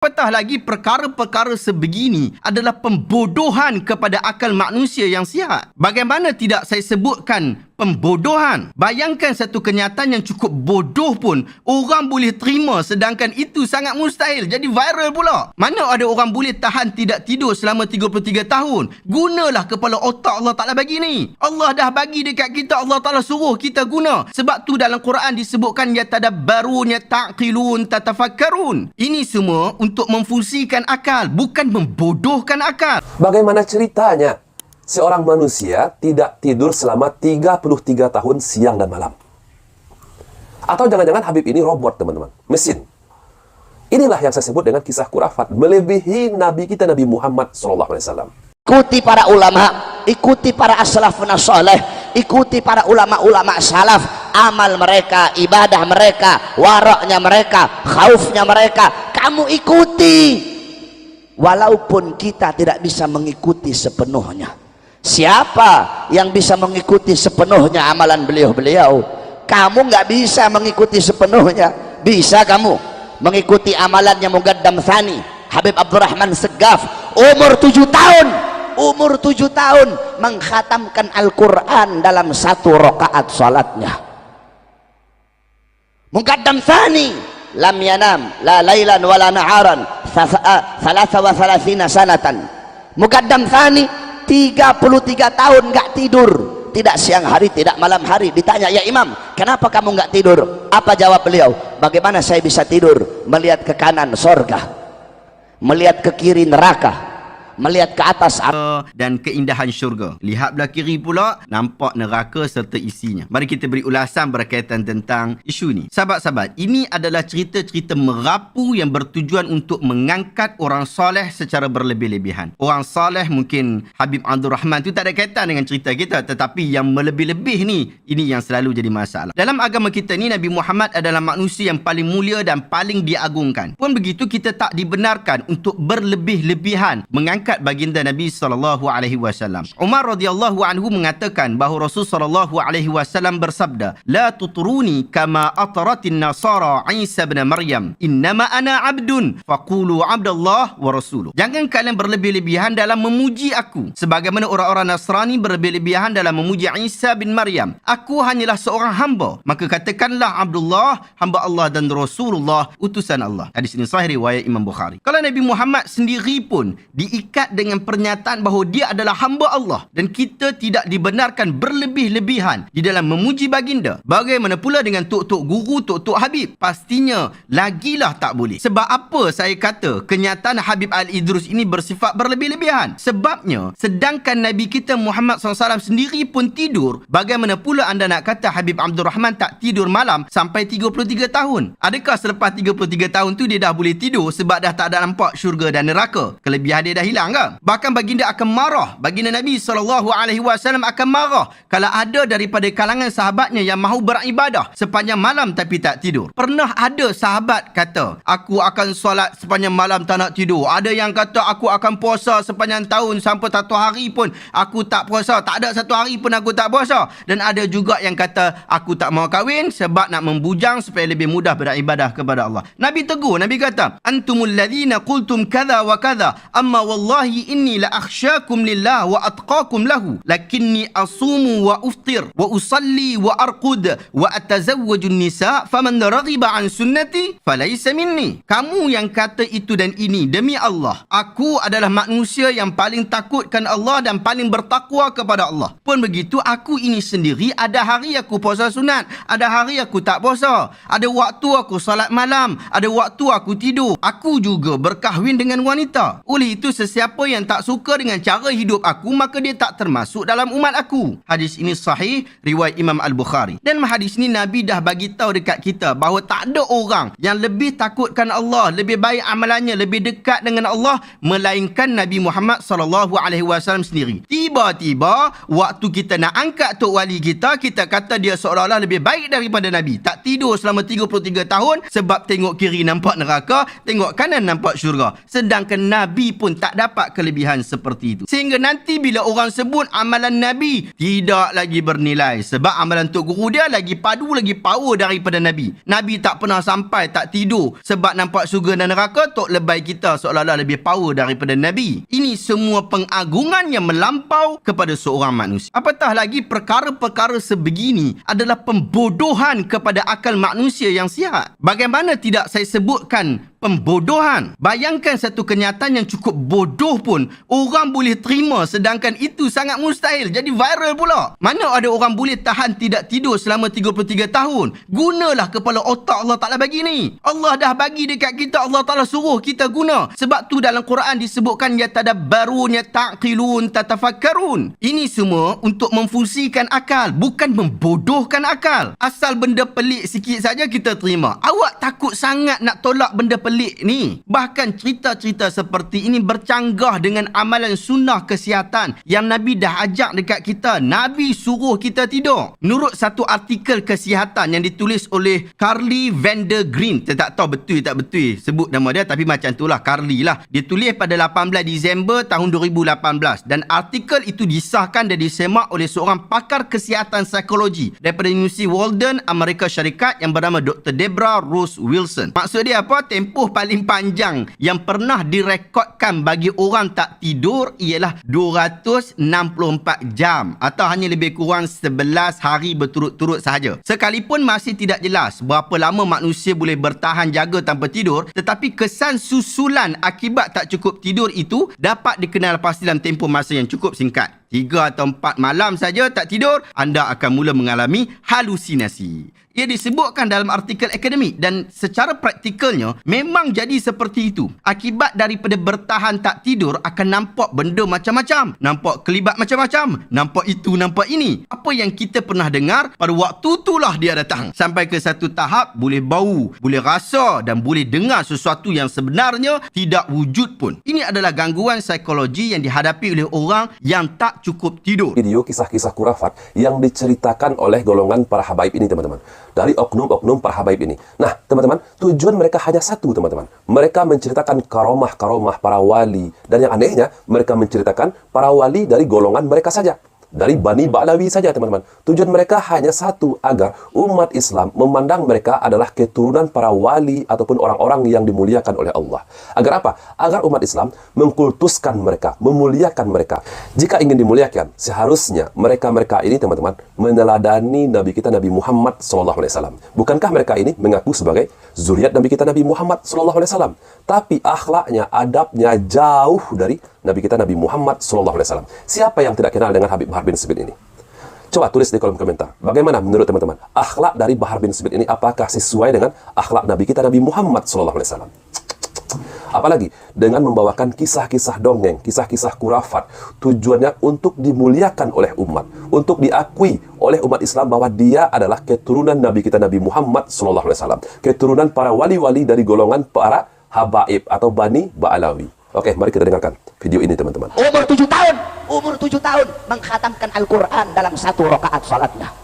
Apatah lagi perkara-perkara sebegini adalah pembodohan kepada akal manusia yang sihat. Bagaimana tidak saya sebutkan pembodohan? Bayangkan satu kenyataan yang cukup bodoh pun orang boleh terima, sedangkan itu sangat mustahil. Jadi viral pula. Mana ada orang boleh tahan tidak tidur selama 33 tahun? Gunalah kepala otak Allah Ta'ala bagi ni. Allah dah bagi dekat kita, Allah Ta'ala suruh kita guna. Sebab tu dalam Quran disebutkan yatadabbarun, yataqilun, tatafakkarun. Ini semua untuk memfungsikan akal, bukan membodohkan akal. Bagaimana ceritanya seorang manusia tidak tidur selama 33 tahun siang dan malam? Atau jangan-jangan Habib ini robot, teman-teman, mesin. Inilah yang saya sebut dengan kisah kurafat, melebihi Nabi kita Nabi Muhammad SAW. Ikuti para ulama, ikuti para as-salafun as-salih, ikuti para ulama-ulama salaf, amal mereka, ibadah mereka, waraknya mereka, khaufnya mereka, kamu ikuti. Walaupun kita tidak bisa mengikuti sepenuhnya. Siapa yang bisa mengikuti sepenuhnya amalan beliau-beliau? Kamu nggak bisa mengikuti sepenuhnya. Bisa kamu mengikuti amalannya Muqaddam Tsani Habib Abdurrahman Segaf, umur 7 tahun, umur 7 tahun mengkhatamkan Al-Quran dalam 1 rakaat salatnya. Muqaddam Tsani lam yanam la lailan wala naharan 33 sanatan. Muqaddam Tsani 33 tahun nggak tidur, tidak siang hari, tidak malam hari. Ditanya, ya Imam, kenapa kamu nggak tidur? Apa jawab beliau? Bagaimana saya bisa tidur? Melihat ke kanan sorga, melihat ke kiri neraka, melihat ke atas dan keindahan syurga. Lihat belah kiri pula, nampak neraka serta isinya. Mari kita beri ulasan berkaitan tentang isu ni. Sahabat-sahabat, ini adalah cerita-cerita merapu yang bertujuan untuk mengangkat orang soleh secara berlebih-lebihan. Orang soleh mungkin Habib Abdul Rahman tu tak ada kaitan dengan cerita kita, tetapi yang melebih-lebih ni, ini yang selalu jadi masalah. Dalam agama kita ni, Nabi Muhammad adalah manusia yang paling mulia dan paling diagungkan. Pun begitu, kita tak dibenarkan untuk berlebih-lebihan mengangkat baginda Nabi SAW. Umar radhiyallahu anhu mengatakan bahawa Rasul SAW bersabda, "La tutruni kama atratin nasara Isa bin Maryam. Innama ana abdun faqulu abdallah wa rasuluh." Jangan kalian berlebih-lebihan dalam memuji aku sebagaimana orang-orang Nasrani berlebih-lebihan dalam memuji Isa bin Maryam. Aku hanyalah seorang hamba, maka katakanlah Abdullah, hamba Allah, dan Rasulullah, utusan Allah. Hadis ini sahih riwayat Imam Bukhari. Kalau Nabi Muhammad sendiri pun diikat dengan pernyataan bahawa dia adalah hamba Allah, dan kita tidak dibenarkan berlebih-lebihan di dalam memuji baginda. Bagaimana pula dengan tok-tok guru, tok-tok Habib? Pastinya lagilah tak boleh. Sebab apa saya kata kenyataan Habib Al-Idrus ini bersifat berlebih-lebihan? Sebabnya, sedangkan Nabi kita Muhammad SAW sendiri pun tidur, bagaimana pula anda nak kata Habib Abdul Rahman tak tidur malam sampai 33 tahun? Adakah selepas 33 tahun tu dia dah boleh tidur sebab dah tak ada nampak syurga dan neraka? Kelebihan dia dah hilang ke? Bahkan baginda akan marah, baginda Nabi SAW akan marah kalau ada daripada kalangan sahabatnya yang mahu beribadah sepanjang malam tapi tak tidur. Pernah ada sahabat kata, aku akan solat sepanjang malam tak nak tidur. Ada yang kata, aku akan puasa sepanjang tahun sampai 1 hari pun aku tak puasa, tak ada 1 hari pun aku tak puasa. Dan ada juga yang kata, aku tak mau kahwin sebab nak membujang supaya lebih mudah beribadah kepada Allah. Nabi tegur, Nabi kata, antumul ladhina qultum kadha wa kadha, amma wallahi inni la akhsyakum lillah wa atqakum lahu, lakinni asumu wa uftir wa usalli wa arqud wa atazawwaju nisa, faman raghiba an sunnati falaysa minni. Kamu yang kata itu dan ini, demi Allah, aku adalah manusia yang paling takutkan Allah dan paling bertakwa kepada Allah. Pun begitu, aku ini sendiri ada hari aku puasa sunat, ada hari aku tak puasa, ada waktu aku salat malam, ada waktu aku tidur. Aku juga berkahwin dengan wanita. Oleh itu, sesiapa yang tak suka dengan cara hidup aku, maka dia tak termasuk dalam umat aku. Hadis ini sahih riwayat Imam Al-Bukhari. Dan hadis ini Nabi dah bagi tahu dekat kita bahawa tak ada orang yang lebih takutkan Allah, lebih baik amalannya, lebih dekat dengan Allah melainkan Nabi Muhammad SAW sendiri. Tiba-tiba waktu kita nak angkat tok wali kita, kita kata dia seolah-olah lebih baik daripada Nabi. Tak tidur selama 33 tahun sebab tengok kiri nampak neraka, tengok kanan nampak syurga. Sedangkan Nabi pun tak dapat dapat kelebihan seperti itu. Sehingga nanti bila orang sebut amalan Nabi tidak lagi bernilai. Sebab amalan Tok Guru dia lagi padu, lagi power daripada Nabi. Nabi tak pernah sampai, tak tidur. Sebab nampak syurga dan neraka, tok lebay kita seolah-olah lebih power daripada Nabi. Ini semua pengagungan yang melampau kepada seorang manusia. Apatah lagi perkara-perkara sebegini adalah pembodohan kepada akal manusia yang sihat. Bagaimana tidak saya sebutkan pembodohan? Bayangkan satu kenyataan yang cukup bodoh pun orang boleh terima, sedangkan itu sangat mustahil jadi viral pula. Mana ada orang boleh tahan tidak tidur selama 33 tahun? Gunalah kepala otak Allah Ta'ala bagi ni. Allah dah bagi dekat kita, Allah Ta'ala suruh kita guna. Sebab tu dalam Quran disebutkan yatadabbarun, yataqilun, tatafakkarun. Ini semua untuk memfungsikan akal, bukan membodohkan akal. Asal benda pelik sikit saja kita terima. Awak takut sangat nak tolak benda pelik ni. Bahkan cerita-cerita seperti ini bercanggah dengan amalan sunnah kesihatan yang Nabi dah ajak dekat kita. Nabi suruh kita tidur. Menurut satu artikel kesihatan yang ditulis oleh Carly Vander Green, saya tak tahu betul tak betul sebut nama dia, tapi macam itulah, Carly lah. Dia tulis pada 18 Disember tahun 2018 dan artikel itu disahkan dan disemak oleh seorang pakar kesihatan psikologi daripada Universiti Walden, Amerika Syarikat yang bernama Dr. Deborah Rose Wilson. Maksud dia apa? Tempoh paling panjang yang pernah direkodkan bagi orang tak tidur ialah 264 jam atau hanya lebih kurang 11 hari berturut-turut sahaja. Sekalipun masih tidak jelas berapa lama manusia boleh bertahan jaga tanpa tidur, tetapi kesan susulan akibat tak cukup tidur itu dapat dikenal pasti dalam tempoh masa yang cukup singkat. 3 atau 4 malam saja tak tidur, anda akan mula mengalami halusinasi. Ia disebutkan dalam artikel akademik dan secara praktikalnya memang jadi seperti itu. Akibat daripada bertahan tak tidur akan nampak benda macam-macam. Nampak kelibat macam-macam. Nampak itu, nampak ini. Apa yang kita pernah dengar, pada waktu itulah dia datang. Sampai ke satu tahap boleh bau, boleh rasa dan boleh dengar sesuatu yang sebenarnya tidak wujud pun. Ini adalah gangguan psikologi yang dihadapi oleh orang yang tak cukup tidur. Video kisah-kisah kurafat yang diceritakan oleh golongan para habaib ini, teman-teman. Dari oknum-oknum para habaib ini. Nah, teman-teman, tujuan mereka hanya satu, teman-teman. Mereka menceritakan karomah-karomah para wali. Dan yang anehnya, mereka menceritakan para wali dari golongan mereka saja. Dari Bani Ba'lawi saja, teman-teman. Tujuan mereka hanya satu, agar umat Islam memandang mereka adalah keturunan para wali ataupun orang-orang yang dimuliakan oleh Allah. Agar apa? Agar umat Islam mengkultuskan mereka, memuliakan mereka. Jika ingin dimuliakan, seharusnya mereka-mereka ini, teman-teman, meneladani Nabi kita Nabi Muhammad SAW. Bukankah mereka ini mengaku sebagai zuriat Nabi kita Nabi Muhammad SAW? Tapi akhlaknya, adabnya jauh dari Nabi kita Nabi Muhammad SAW. Siapa yang tidak kenal dengan Habib Bahar bin Smith ini? Coba tulis di kolom komentar. Bagaimana menurut teman-teman? Akhlak dari Bahar bin Smith ini apakah sesuai dengan akhlak Nabi kita Nabi Muhammad SAW? Apalagi dengan membawakan kisah-kisah dongeng, kisah-kisah kurafat, tujuannya untuk dimuliakan oleh umat, untuk diakui oleh umat Islam bahwa dia adalah keturunan Nabi kita Nabi Muhammad SAW, keturunan para wali-wali dari golongan para habaib atau Bani Ba'lawi. Oke, mari kita dengarkan video ini, teman-teman. Umur 7 tahun mengkhatamkan Al-Quran dalam 1 rakaat salatnya.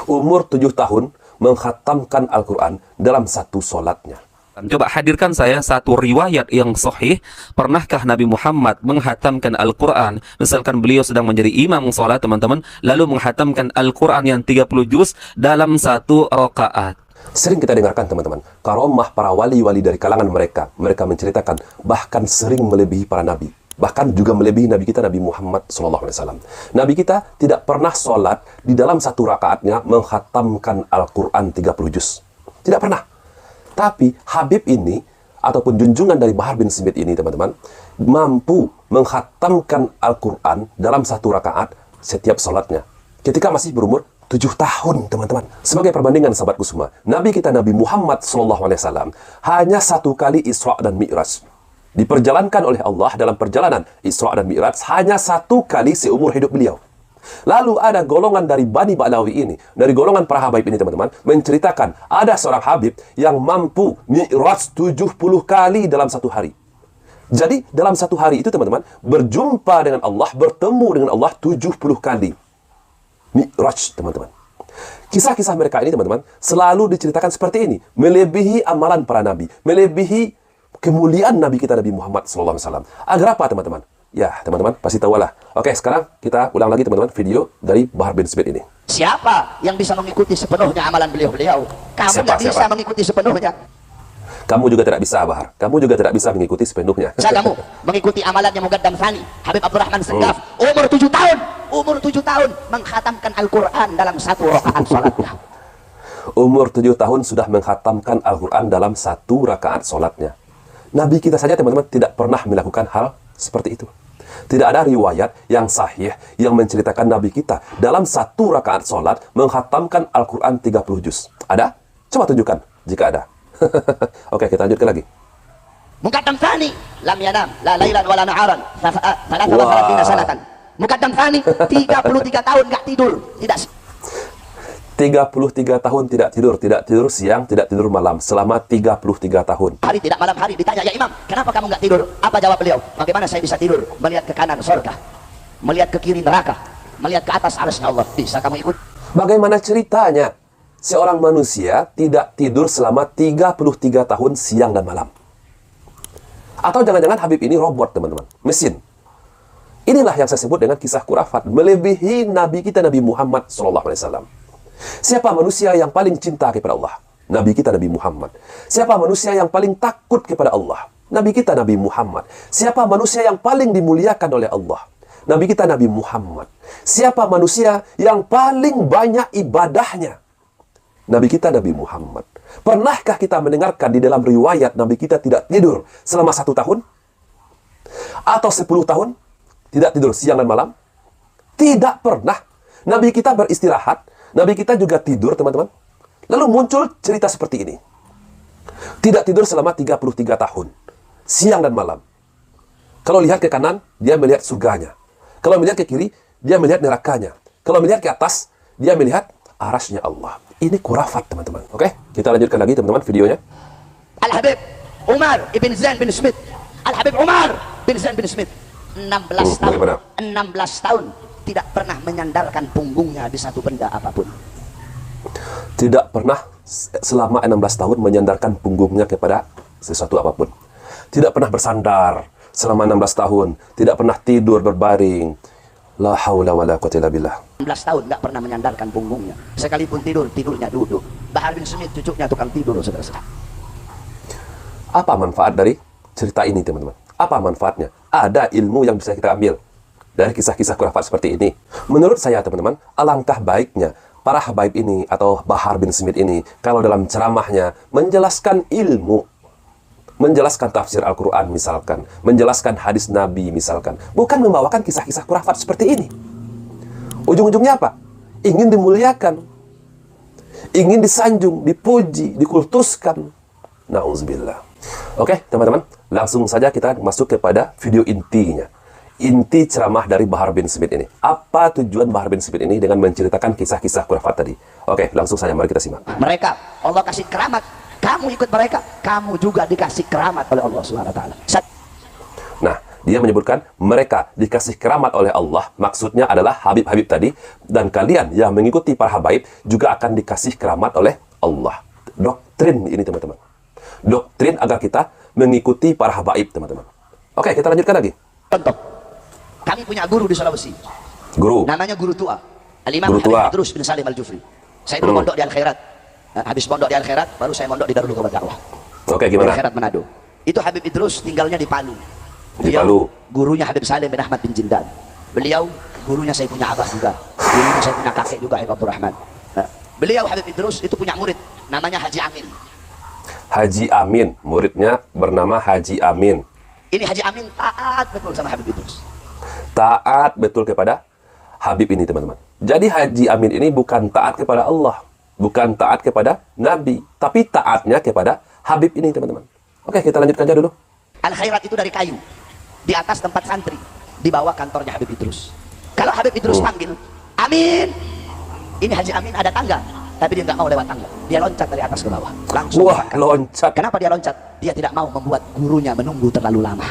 Umur 7 tahun mengkhatamkan Al-Quran dalam 1 solatnya. Coba hadirkan saya satu riwayat yang sahih. Pernahkah Nabi Muhammad menghatamkan Al-Quran? Misalkan beliau sedang menjadi imam salat, teman-teman, lalu menghatamkan Al-Quran yang 30 juz dalam 1 rakaat. Sering kita dengarkan, teman-teman, karomah para wali-wali dari kalangan mereka. Mereka menceritakan bahkan sering melebihi para nabi. Bahkan juga melebihi Nabi kita Nabi Muhammad SAW. Nabi kita tidak pernah sholat di dalam 1 rakaatnya menghatamkan Al-Quran 30 juz. Tidak pernah. Tapi Habib ini, ataupun junjungan dari Bahar bin Smith ini, teman-teman, mampu menghatamkan Al-Quran dalam 1 rakaat setiap sholatnya. Ketika masih berumur 7 tahun, teman-teman. Sebagai perbandingan, sahabatku semua, Nabi kita Nabi Muhammad SAW hanya 1 kali Isra dan Mi'raj. Diperjalankan oleh Allah dalam perjalanan Isra dan Mi'raj hanya 1 kali seumur hidup beliau. Lalu ada golongan dari Bani Ba'lawi ini, dari golongan para habaib ini, teman-teman, menceritakan ada seorang habib yang mampu Mi'raj 70 kali dalam 1 hari. Jadi dalam 1 hari itu, teman-teman, berjumpa dengan Allah, bertemu dengan Allah 70 kali. Mi'raj, teman-teman. Kisah-kisah mereka ini, teman-teman, selalu diceritakan seperti ini. Melebihi amalan para nabi. Melebihi kemuliaan Nabi kita Nabi Muhammad SAW. Agar apa teman-teman? Ya teman-teman pasti tahu lah. Oke, sekarang kita ulang lagi teman-teman video dari Bahar bin Smith ini. Siapa yang bisa mengikuti sepenuhnya amalan beliau-beliau? Kamu nggak bisa mengikuti sepenuhnya. Kamu juga tidak bisa, Bahar. Kamu juga tidak bisa mengikuti sepenuhnya. Saya kamu mengikuti amalannya Mugaddam Thani, Habib Abdurrahman Segaf, umur 7 tahun. Umur 7 tahun menghatamkan Al-Quran dalam 1 rakaat sholatnya. Umur 7 tahun sudah menghatamkan Al-Quran dalam 1 rakaat sholatnya. Nabi kita saja teman-teman tidak pernah melakukan hal seperti itu. Tidak ada riwayat yang sahih yang menceritakan Nabi kita dalam 1 rakaat sholat menghatamkan Al-Quran 30 juz. Ada? Coba tunjukkan jika ada. Oke, kita lanjutkan lagi. Mugaddam Thani lam yanam la lailan wala naharan salatan sanatan. Mugaddam Thani 33 tahun nggak tidur, tidak 33 tahun tidak tidur siang, tidak tidur malam selama 33 tahun. hari tidak malam hari. Ditanya, ya Imam, kenapa kamu nggak tidur? Apa jawab beliau? Bagaimana saya bisa tidur? Melihat ke kanan surga, melihat ke kiri neraka, melihat ke atas arasnya Allah. Bisa kamu ikut? Bagaimana ceritanya seorang manusia tidak tidur selama 33 tahun siang dan malam? Atau jangan-jangan Habib ini robot teman-teman, mesin. Inilah yang saya sebut dengan kisah kurafat, melebihi Nabi kita Nabi Muhammad SAW. Siapa manusia yang paling cinta kepada Allah? Nabi kita Nabi Muhammad. Siapa manusia yang paling takut kepada Allah? Nabi kita Nabi Muhammad. Siapa manusia yang paling dimuliakan oleh Allah? Nabi kita Nabi Muhammad. Siapa manusia yang paling banyak ibadahnya? Nabi kita Nabi Muhammad. Pernahkah kita mendengarkan di dalam riwayat Nabi kita tidak tidur selama 1 tahun? Atau 10 tahun? Tidak tidur siang dan malam? Tidak pernah. Nabi kita beristirahat. Nabi kita juga tidur teman-teman. Lalu muncul cerita seperti ini. Tidak tidur selama 33 tahun. Siang dan malam. Kalau lihat ke kanan, dia melihat surganya. Kalau melihat ke kiri, dia melihat nerakanya. Kalau melihat ke atas, dia melihat arasnya Allah. Ini kurafat teman-teman. Oke, kita lanjutkan lagi teman-teman videonya. Al-Habib Umar ibn Zain bin Smith. Al-Habib Umar bin Zain bin Smith. 16 tahun. Bagaimana? 16 tahun tidak pernah menyandarkan punggungnya di satu benda apapun. Tidak pernah selama 16 tahun menyandarkan punggungnya kepada sesuatu apapun. Tidak pernah bersandar selama 16 tahun. Tidak pernah tidur berbaring. La haula wala quwwata illa billah. 16 tahun nggak pernah menyandarkan punggungnya. Sekalipun tidur, tidurnya duduk. Bahar bin Smith cucunya tukang tidur, saudara-saudara. Apa manfaat dari cerita ini teman-teman? Apa manfaatnya? Ada ilmu yang bisa kita ambil dari kisah-kisah kurafat seperti ini. Menurut saya teman-teman, alangkah baiknya para habaib ini atau Bahar bin Smith ini kalau dalam ceramahnya menjelaskan ilmu, menjelaskan tafsir Al-Quran misalkan, menjelaskan hadis Nabi misalkan, bukan membawakan kisah-kisah kurafat seperti ini. Ujung-ujungnya apa? Ingin dimuliakan, ingin disanjung, dipuji, dikultuskan. Na'udzubillah. Oke teman-teman, langsung saja kita masuk kepada video intinya. Inti ceramah dari Bahar bin Smith ini. Apa tujuan Bahar bin Smith ini dengan menceritakan kisah-kisah kurafat tadi? Oke, langsung saja mari kita simak. Mereka, Allah kasih keramat. Kamu ikut mereka, kamu juga dikasih keramat oleh Allah SWT. Nah, dia menyebutkan mereka dikasih keramat oleh Allah. Maksudnya adalah Habib-Habib tadi. Dan kalian yang mengikuti para Habaib juga akan dikasih keramat oleh Allah. Doktrin ini teman-teman. Doktrin agar kita mengikuti para Habaib teman-teman. Oke, kita lanjutkan lagi. Contoh, kami punya guru di Sulawesi. Guru. Namanya guru tua. Al-Imam Guru tua. Habib Idrus bin Salim Al-Jufri. Saya dulu mondok di Al-Khairat. Habis mondok di Al-Khairat, baru saya mondok di Darul Kabar Dakwah. Oke, gimana? Al-Khairat Manado. Itu Habib Idrus tinggalnya di Palu. Di Palu. Gurunya Habib Salim bin Ahmad bin Jindan. Beliau gurunya saya punya abah juga. Gurunya saya punya kakek juga, Habib Abdurrahman. Nah, beliau Habib Idrus itu punya murid namanya Haji Amin. Haji Amin, muridnya bernama Haji Amin. Ini Haji Amin taat betul sama Habib Idrus. Taat betul kepada Habib ini teman-teman. Jadi Haji Amin ini bukan taat kepada Allah, bukan taat kepada Nabi, tapi taatnya kepada Habib ini teman-teman. Oke, kita lanjutkan aja dulu. Al-Khairat itu dari kayu. Di atas tempat santri. Di bawah kantornya Habib Idrus. Kalau Habib Idrus panggil, Amin. Ini Haji Amin ada tangga. Tapi dia nggak mau lewat tangga. Dia loncat dari atas ke bawah. Langsung. Wah, loncat. Kenapa dia loncat? Dia tidak mau membuat gurunya menunggu terlalu lama.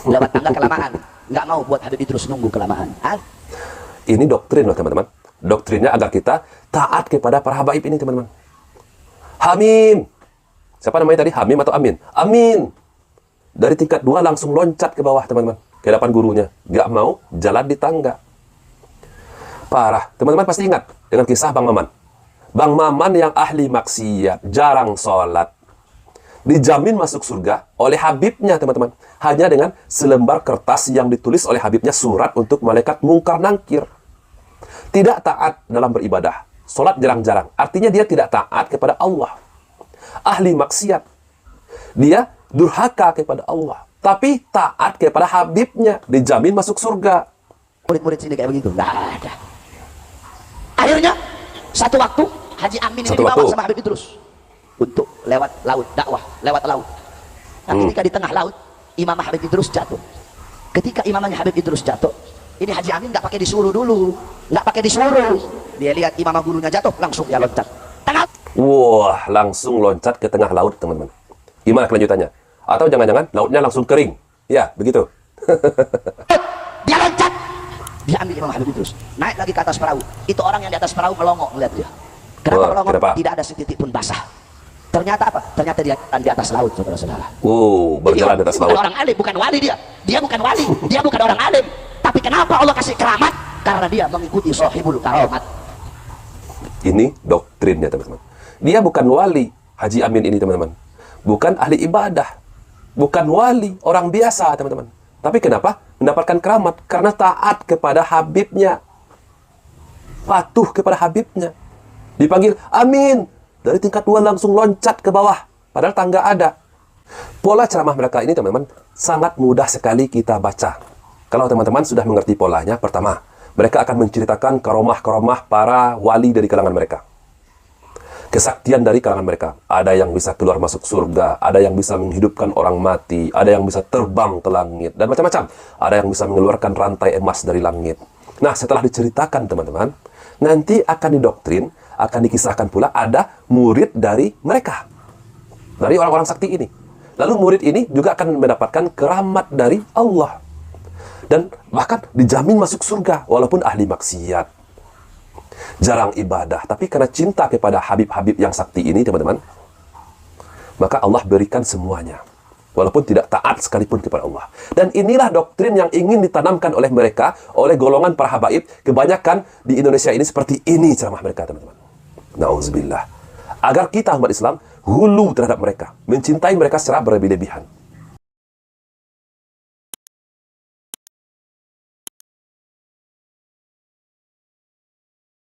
Lewat tangga kelamaan. Nggak mau buat Habib Idrus nunggu kelamaan. Ini doktrin loh teman-teman. Doktrinnya agar kita taat kepada para habaib ini teman-teman. Hamim. Siapa namanya tadi? Hamim atau Amin? Amin. Dari tingkat 2 langsung loncat ke bawah, teman-teman. Ke hadapan gurunya. Gak mau jalan di tangga. Parah. Teman-teman pasti ingat dengan kisah Bang Maman. Bang Maman yang ahli maksiat, jarang sholat, dijamin masuk surga oleh Habibnya, teman-teman. Hanya dengan selembar kertas yang ditulis oleh Habibnya, surat untuk malaikat mungkar nangkir. Tidak taat dalam beribadah. Sholat jarang-jarang. Artinya dia tidak taat kepada Allah. Ahli maksiat. Dia durhaka kepada Allah. Tapi taat kepada Habibnya. Dijamin masuk surga. Murid-murid sini kayak begitu, nggak ada. Akhirnya satu waktu Haji Amin ini dibawa sama Habib Idrus untuk lewat laut, dakwah lewat laut. Nah, ketika di tengah laut, Imam Habib Idrus jatuh. Ketika imamnya Habib Idrus jatuh, ini Haji Amin nggak pakai disuruh dulu, nggak pakai disuruh. Dia lihat imam gurunya jatuh, langsung dia loncat. Tengah. Wah, langsung loncat ke tengah laut, teman-teman. Gimana kelanjutannya? Atau jangan-jangan lautnya langsung kering? Ya, begitu. Dia loncat. Dia ambil Imam Habib Idrus, naik lagi ke atas perahu. Itu orang yang di atas perahu melongo melihat dia. Kenapa melongo? Kenapa? Tidak ada setitik pun basah. Ternyata apa? Ternyata dia di atas laut, saudara-saudara. Berjalan di atas laut. Bukan orang alim, bukan wali dia. Dia bukan wali, dia bukan orang alim. Tapi kenapa Allah kasih keramat? Karena dia mengikuti sahibul karamat. Ini doktrinnya, teman-teman. Dia bukan wali, Haji Amin ini, teman-teman. Bukan ahli ibadah. Bukan wali, orang biasa, teman-teman. Tapi kenapa? Mendapatkan keramat. Karena taat kepada Habibnya. Patuh kepada Habibnya. Dipanggil, Amin. Dari tingkat 2 langsung loncat ke bawah. Padahal tangga ada. Pola ceramah mereka ini, teman-teman, sangat mudah sekali kita baca. Kalau teman-teman sudah mengerti polanya, pertama, mereka akan menceritakan karomah-karomah para wali dari kalangan mereka. Kesaktian dari kalangan mereka. Ada yang bisa keluar masuk surga, ada yang bisa menghidupkan orang mati, ada yang bisa terbang ke langit, dan macam-macam. Ada yang bisa mengeluarkan rantai emas dari langit. Nah, setelah diceritakan, teman-teman, nanti akan didoktrin, akan dikisahkan pula ada murid dari mereka. Dari orang-orang sakti ini. Lalu murid ini juga akan mendapatkan keramat dari Allah. Dan bahkan dijamin masuk surga, walaupun ahli maksiat. Jarang ibadah, tapi karena cinta kepada Habib-Habib yang sakti ini, teman-teman, maka Allah berikan semuanya, walaupun tidak taat sekalipun kepada Allah. Dan inilah doktrin yang ingin ditanamkan oleh mereka, oleh golongan para habaib. Kebanyakan di Indonesia ini seperti ini ceramah mereka, teman-teman. Nauzubillah. Agar kita umat Islam hulu terhadap mereka, mencintai mereka secara berlebih-lebihan.